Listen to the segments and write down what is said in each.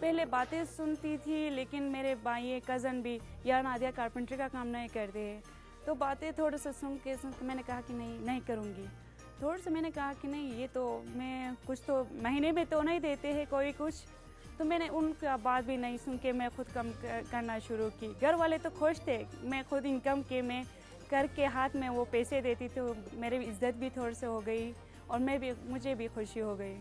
पहले बातें सुनती थी, लेकिन मेरे भाई कज़न भी यार नादिया कारपेंटरी का काम नहीं करते हैं, तो बातें थोड़ा सा सुन के मैंने कहा कि नहीं करूँगी। थोड़ा सा मैंने कहा कि नहीं, ये तो मैं कुछ तो महीने में तो नहीं देते हैं कोई कुछ, तो मैंने उनका बात भी नहीं सुन के मैं खुद कम करना शुरू की। घर वाले तो खुश थे, मैं खुद इनकम के मैं करके हाथ में वो पैसे देती, तो मेरी इज्जत भी थोड़ी सी हो गई और मुझे भी खुशी हो गई।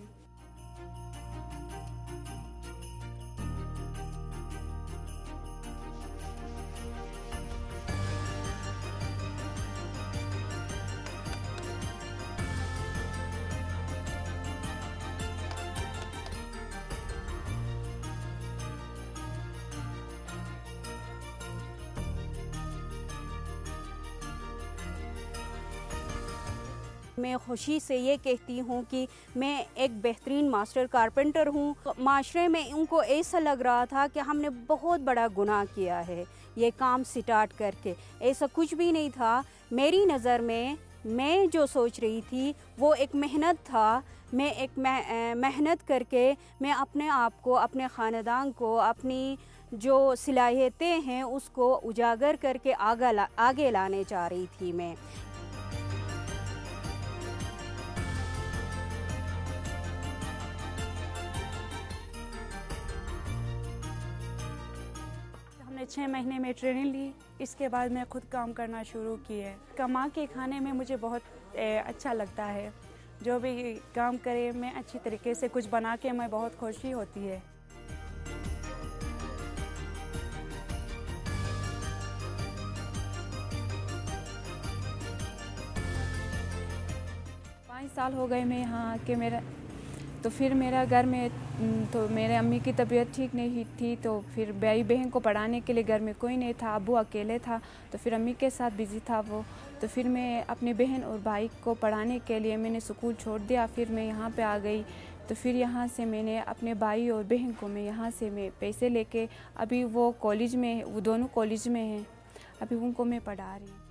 मैं खुशी से ये कहती हूँ कि मैं एक बेहतरीन मास्टर कारपेंटर हूँ। माशरे में उनको ऐसा लग रहा था कि हमने बहुत बड़ा गुनाह किया है ये काम स्टार्ट करके। ऐसा कुछ भी नहीं था। मेरी नज़र में मैं जो सोच रही थी वो एक मेहनत था। मैं एक मेहनत करके मैं अपने आप को, अपने ख़ानदान को, अपनी जो सलाहियतें हैं उसको उजागर करके आगे लाने चाह रही थी मैं। हमने 6 महीने में ट्रेनिंग ली, इसके बाद मैं खुद काम करना शुरू की है। कमा के खाने में मुझे बहुत अच्छा लगता है। जो भी काम करे मैं अच्छी तरीके से कुछ बना के मैं बहुत खुशी होती है। 5 साल हो गए मैं यहाँ आके। तो फिर मेरा घर में तो मेरे अम्मी की तबीयत ठीक नहीं थी, तो फिर भाई बहन को पढ़ाने के लिए घर में कोई नहीं था, अब्बू अकेले था, तो फिर अम्मी के साथ बिज़ी था वो। तो फिर मैं अपनी बहन और भाई को पढ़ाने के लिए मैंने स्कूल छोड़ दिया। फिर मैं यहाँ पे आ गई, तो फिर यहाँ से मैंने अपने भाई और बहन को मैं यहाँ से मैं पैसे लेके, अभी वो कॉलेज में, वो दोनों कॉलेज में हैं, अभी उनको मैं पढ़ा रही हूँ।